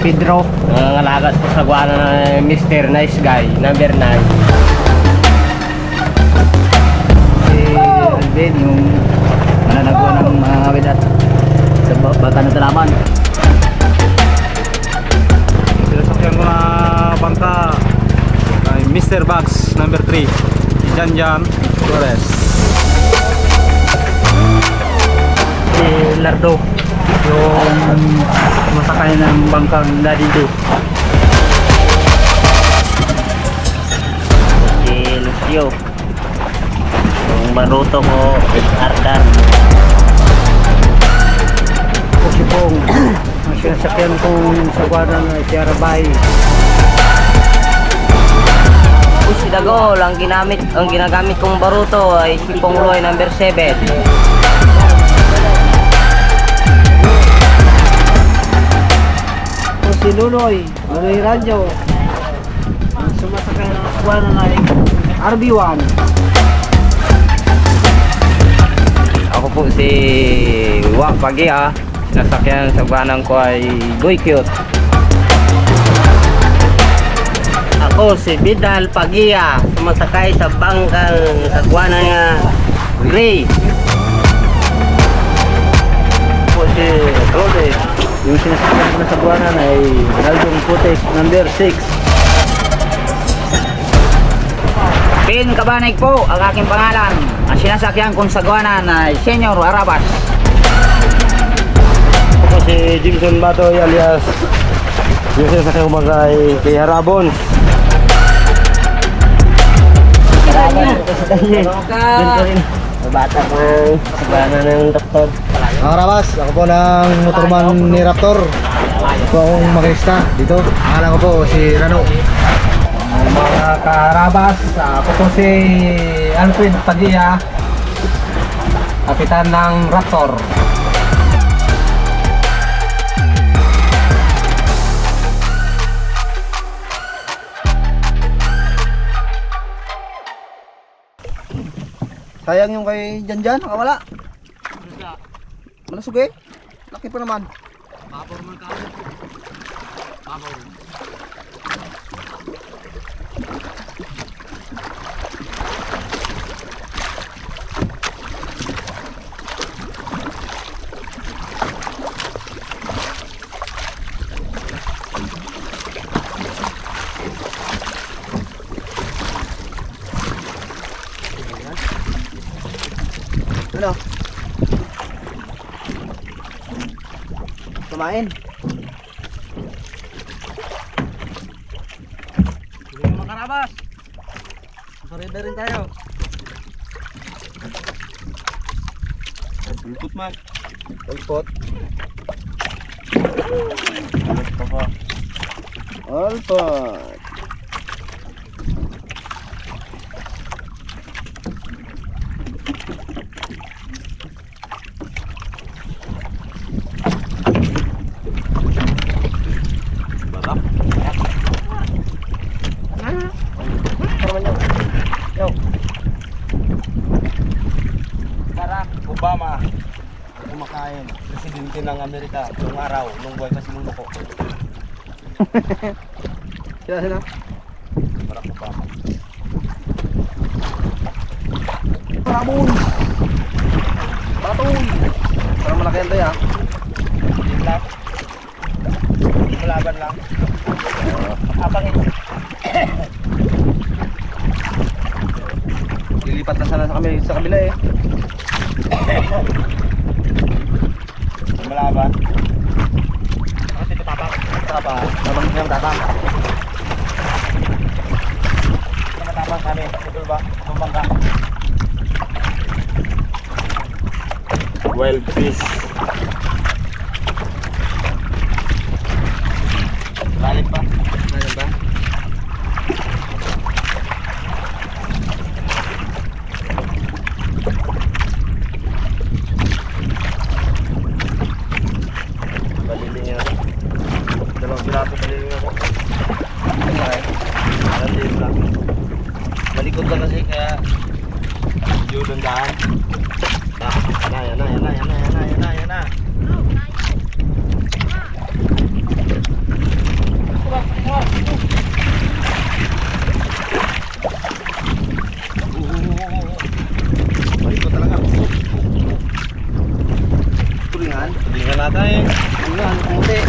Pedro, nangangalaga po sa guwana ng Mr. Nice Guy, number 9. Si Alvin, yung mananago ng mga wedat sa bata ng Talaman. Sinasakyan ko na bangka kay Mr. Bugs, number 3, Jan Torres. Si Lardo, yung masakay ng bangkang Daddy Do. Si Lucio, yung maruto ko, Ardar. O si Pong, ang sinasakyan kong sa guwana na si Arabay. Si Dagol, ang ginagamit kong baruto ay si Pongloy, number 7. Si Luloy Radyo, ang sumasakay ng guwana na RB1. Ako po si Wak Pagia, sinasakyan sa guwanang ko ay Boy Cute. Ako si Vidal Pagia, sumasakay sa bangkang sa guwanang Gray. Ako si Rode, yung sinasakyan ko na sa guwana na ay Naldong Putek, number 6. Pin Cabanig po ang aking pangalan. Ang sinasakyan kong sagwanan ay Senyor Arabas. Ako si Jimson Batoy alias yung sinasakyan ko kay Harabon. Bata po sa guwana ng doktor. Mga Rabas, ako po ng motorman ni Raptor. Ako po akong makinista dito. Akala ko po si Rano. Mga karabas, ako po si Alfred Padilla, kapitan ng Raptor. Sayang yung kay Janjan, nakawala. Malusog eh. Laki pa naman. Ano? Kumain. Hindi mga karabas. Sarili rin tayo. Lupot man. Ulpot. Ito pa. Ulpot. Obama kumakain, presidente ng Amerika yung araw, nung buhay kasi nung loko. Sila. Barack Obama. Parabon. Batoy. Parang malaki yan tayo ah. Yun lang. Malaban lang. Abang ito. Lilipat na sana sa kabila eh. Malaban. Ako dito tapang. Tapang. Tapang niya tapang. Matapang kami. Betul ba? Pembangka. Wild fish. Lalim pa. Lalim ba? Baliling ako. Dalawang piraso baliling ako. Lalim lang. Malikot lang kasi kaya medyo dandaan. Yan na. Tatay. Yan, puti.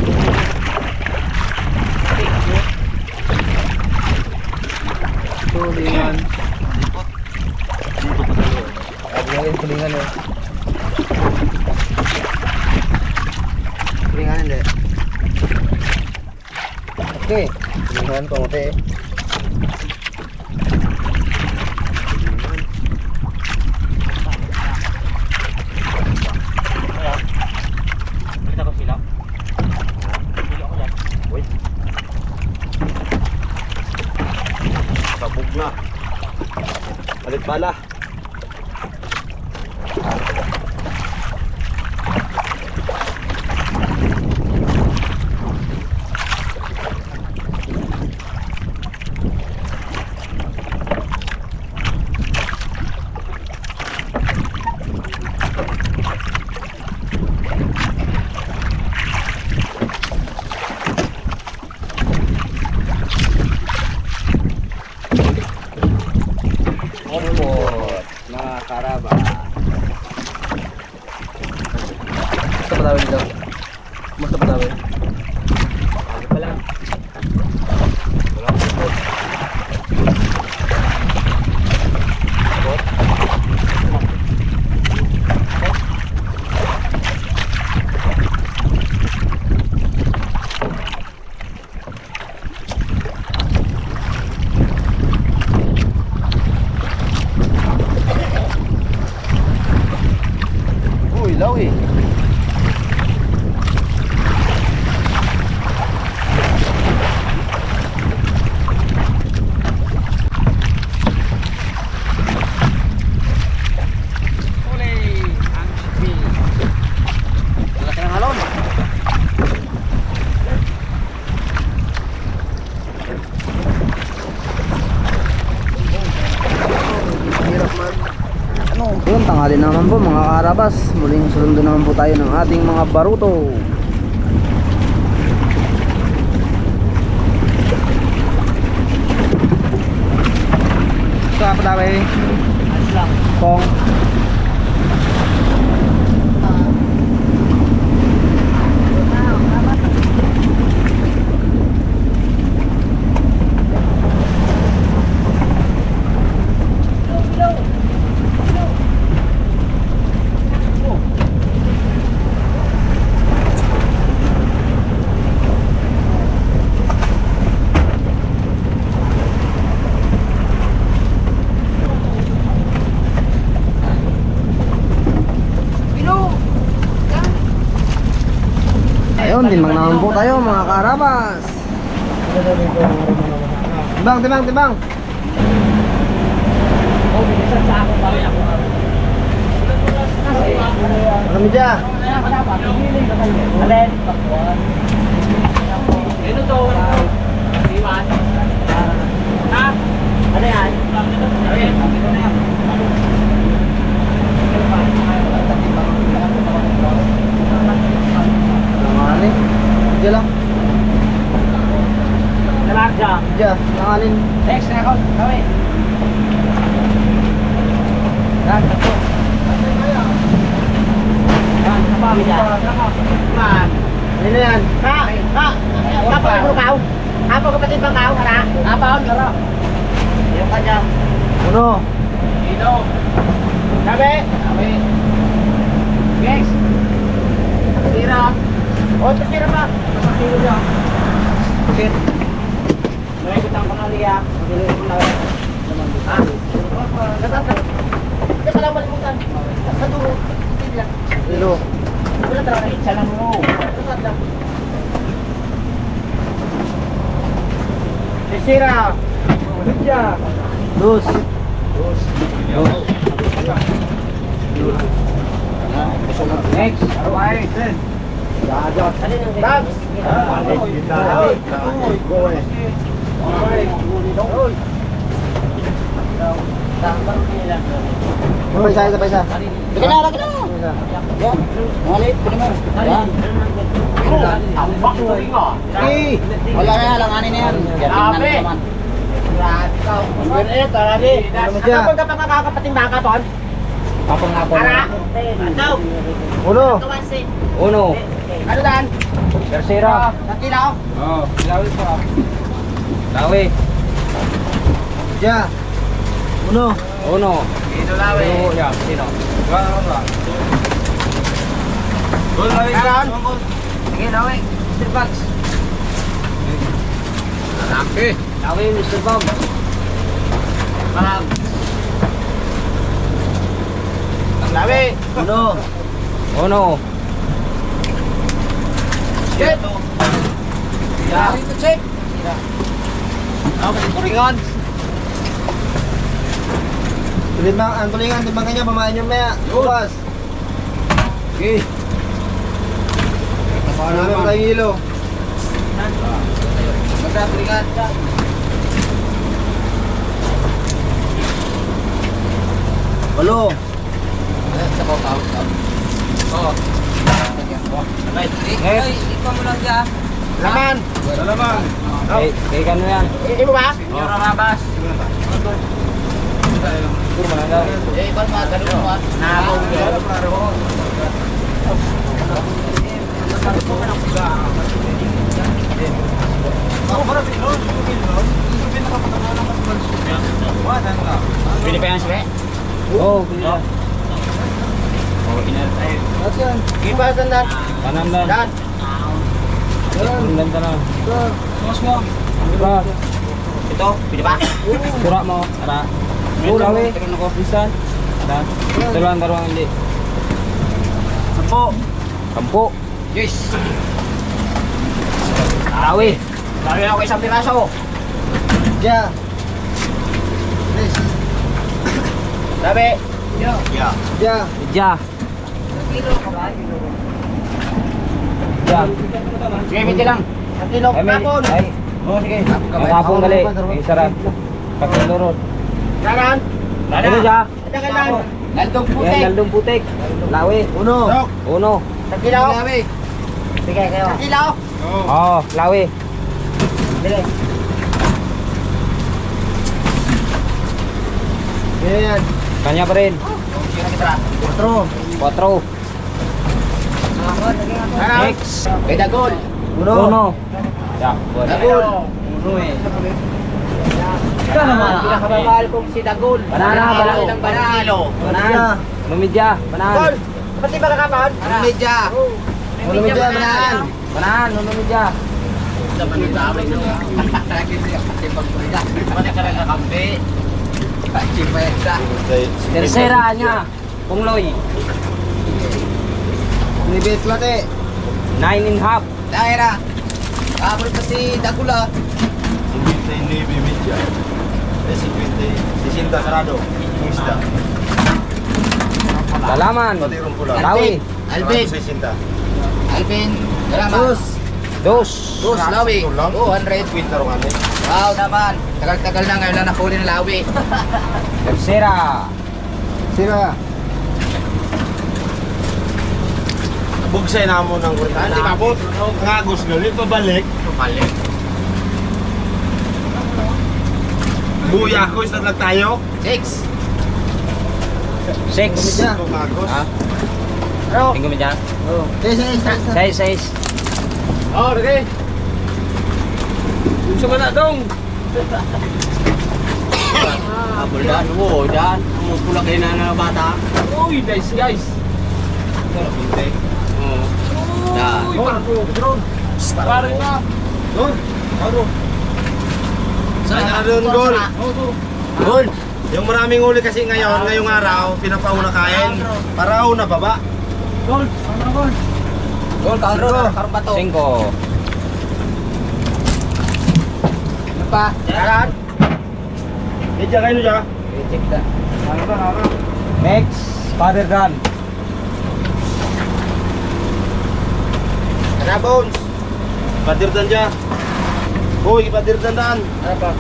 Tulingan. Sabi nga yung tulingan eh. Tulingan hindi. Okay. Tulingan kamote eh. Sabog na. Palit bala. Mga karaba. Basta patawin dito. Basta patawin. Ano pa lang? Ilaw eh. Yun, tanghali naman po mga karabas. Muling sundo naman po tayo ng ating mga baruto. Ito apa daw eh? Kong. Ayun, timbang naman po tayo mga karabas. Timbang, timbang, timbang. Marami dyan. Alin? Ano to? Diwan? Ha? Ano yan? Nangalin. Diyan lang. Nalarja. Diyan, nangalin. Next na ako. Kawin. Yan, ito. Yan, kapami dyan. Man. Ano yan? Ha? Ha? Apa ka kau? Apa kapatid bang kau? Hara? Apa on? Hara? Yung kanya. Uno. Dito. Sabi. Sabi. Guys. Tira. O, tira pa. Tira dyan. Okay. May kutang pangalia. Magdilo ko na. Ha? Natata. Hindi ka lang malimutan. Sa dulo. Dilo. Wala talaga itsa lang mo. Natata. Sisira. Lucha. Dos. Next. Aruay. Babs. Isa, isa, isa. Lagi na. Yan. Malit. Pwede mo. Yan. Ang bako nga. Wala na yan. Langanin na yan. Grabe. Grabe ka. Tara di. Kapag ka pa kakakapating baka ton? Kapang nga po. Ano? Uno. Uno. Ano dan? Tercera. Nakilaw? Oo. Lawi pa. Lawi. Ya. Uno. Uno. Dito lawi. Uno. Ya. Sino? Gol, lawi. Karon? Sige, lawi. Mr. Box. Laki. Lawi, Mr. Bob. Mahal. Lawi. Uno. Uno. Shit. Lawi to check. Okay, kuringan. Ang tulingan, timbang kanya, pamain nyo maya. Bukas. Okay. Paano namin pa tayong hilo? Magkuringan. Walo. Sa bawah. Oh. Right. Ikaw mo lang dyan. Laman. Salaman. Kay kano yan? Ibo ba? Yung rabas. Puro mananggal. Iban mo, ganun mo. Nabog yun. Pili pa yan siya? Oo, pila. Oh, inal tayo. Asan? Iba, sandan. Kanan lang. Dan. Kanan ka na. Tumas mo. Diba? Ito, pili pa? Sura mo. Tara. Oo, lawi. Bisan. Tara. Daruan hindi. Sampo. Kampo. Yes. Lawi. Lalo ako isang piraso. Ya. Please. Labi. Yo. Ya. Ja. Ja. Sige, biti lang. Ang kilo, kapon. Ay. Oh, sige. Kapong gali. Yung sarap. Kapong lurod. Laran. Ano ja? Ada ka lang. Laldong putik. Yan, galdong putik. Lawi. Uno. Uno. Sa kilo. Labi. Sige, kayo. Sa kilo. Oo, lawi. Bili. Yan. Kanya pa rin. Sino kita? Otro. 4. Laran. Next. Kay Dagol. Uno. Ja. Dagol. Uno eh. Ito naman. Pinakamamahal kong si Dagol. Banana, Banana. banana. Banana. Banan. Lumidya. Banan. Dagol. Pati ba kakapon? Medya. Medya, banan. Banan. Lumidya. Dapat yung damay nyo. Lagi siya kasi pagpulila. Pati ka rin nakampi. Pati pa yan siya. Tercera niya. Pungloy. Nibit late. 9.5. Dahira. Kapag pa si Dagula. 59 media. 60 sarado. Isda. Dalaman. Patirong pula. Lawi. Alvin. 60. Alvin. Salamat. Dos. Dos. Dos, Lawi. 200. Kwinta ron ano. Wow naman. Tagal-tagal na ngayon lang nakuli ng Lawi. Tercera. Sira. Bugsay na mo ng kurita. Hindi mabot. Ang agos galit pabalik. Balik. Buya ko isa lang tayo. 6. 6. Medya. Ang agos. Ha? Pero. Tingko mo dyan. Oh. Seis. 6. Oh, okay. Gusto mo na dong. Habol dan. Oo, dan. Pula kayo na bata. Uy, nice guys. Dan. Parang na. Saan na doon, Gol? Gol. Yung maraming uli kasi ngayong araw, pinapauna kain. Para una baba. Gol, karon karon ba to? 5. Ano pa? Daran. Medya kayo dyan. Check na. Next, Father Dan. Ana Bones. Patirdan dyan. Uy, patirdan daan. Ano pa?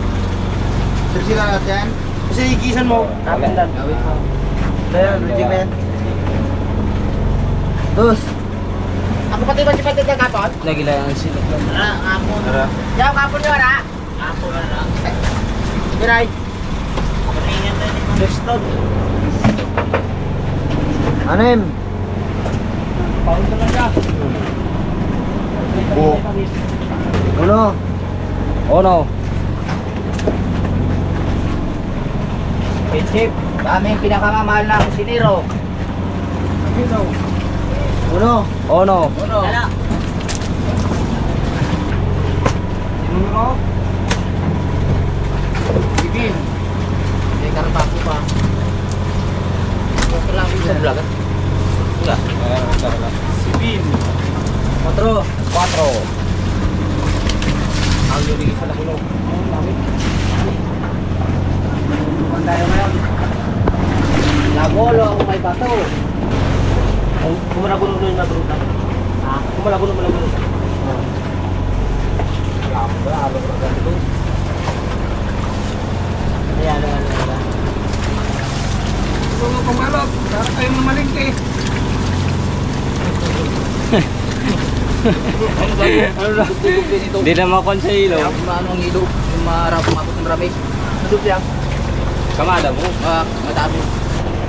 Sira natin. Kasi ikisan mo. Wala. Ayan, reject na yan. Dos. Ako pati ba si Pati ng kapon? Lagi lang ang silip lang. Kapon. Tara. Yaw kapon nyo na. Kapon na. Miray. Anim. Uno. Ono. Chip, kami yung pinakamamahal na kusinero. Uno. Ono. Wala. Sinuro. Bibin. May karapako pa. Ito lang yung sa vlog. Wala. Sibin. 4. 4. Ang luligi sa lakulog. Ang tayo ngayon. Nagolo ako may bato. Kumalagulo na yung nagruta. Ha? Kumalagulo. Ayan. Kung kumalot, dapat kayong mamalingki. Hindi na makonsehilo. Ano ang ilog? Yung marapumapot ng rami. Ano siya? Kamada mo. Madami.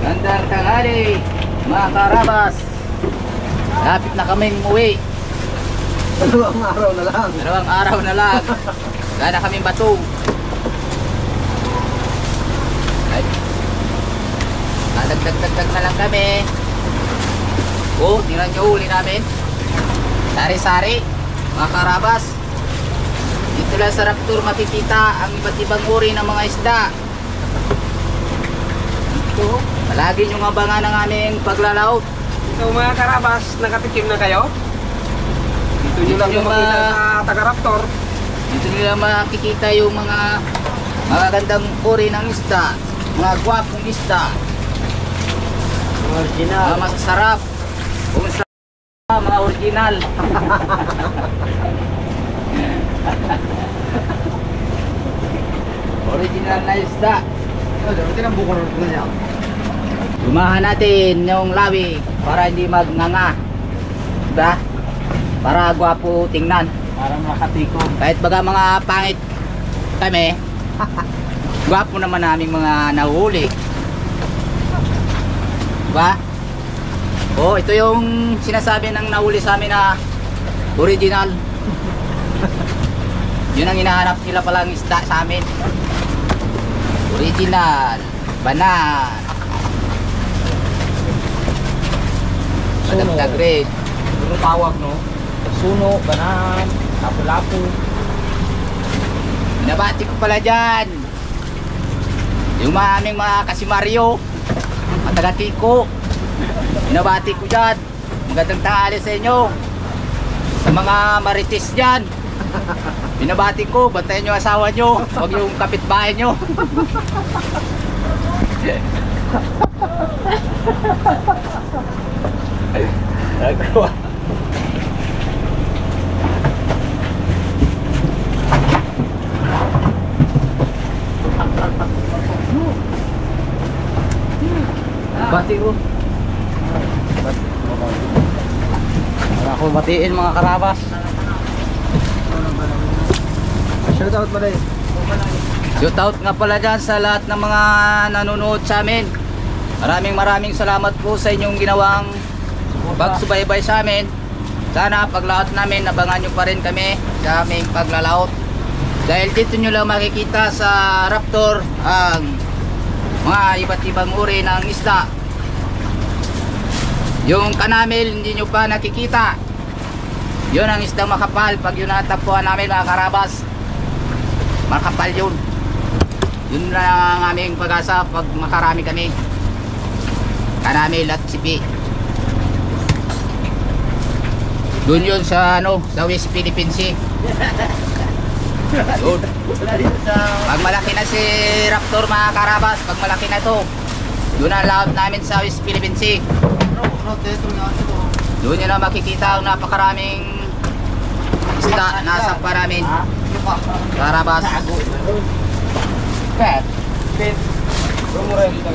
Gandang tanghali, mga karabas. Lapit na kaming umuwi. Dalawang araw na lang. 2 araw na lang. Wala na kaming bato. Ay. Dagdag na lang kami. Oh, tingnan nyo huli namin. Sari-sari, mga karabas. Dito lang sa Raptor makikita ang iba't ibang uri ng mga isda. Ito, palagi nyo abangan ang aming paglalaot. So mga karabas, nakatikim na kayo? Dito nyo lang Dito yung makita mga- sa taga-raptor. Dito nila makikita yung mga magagandang uri ng isda, mga gwapong isda, mga masasarap, kung sa mga original. Original na isda. Lumahan natin yung lawi para hindi magnganga. Diba? Para gwapo tingnan. Para makatikom. Kahit baga mga pangit kami, gwapo naman naming mga nahuhuli. Diba? Oh, ito yung sinasabi ng nahuli sa amin na original. Yun ang hinahanap nila palang isda sa amin. Original, banan, madagdag red. Ano tawag, no? Suno, banan, lapu-lapu. Binabati ko pala dyan yung mga aming mga kasimaryo, mga taga-tiko. Binabati ko dyan. Magandang tanghali sa inyo. Sa mga marites dyan, binabati ko, bantayan nyo asawa nyo, huwag yung kapitbahay nyo. Bati ko. Para ako batiin mga karabas. Shoutout pa rin. Shoutout nga pala dyan sa lahat ng mga nanonood sa amin. Maraming salamat po sa inyong ginawang pagsubaybay sa amin. Sana paglaot namin, abangan nyo pa rin kami sa aming paglalaot. Dahil dito nyo lang makikita sa Raptor ang mga iba't ibang uri ng isda. Yung kanamil hindi nyo pa nakikita. Yun ang isdang makapal. Pag yun natapuan namin mga karabas, makapal yun. Yun lang ang aming pag-asa pag makarami kami. Kanamil at sipi. Doon yun sa sa West Philippine Sea. Doon. Pag malaki na si Raptor mga karabas, pag malaki na to, doon ang laot namin sa West Philippine Sea. Doon nyo na makikita ang napakaraming isda nasa paramin. Karabas. Pet. Pet. Rumura yung dito.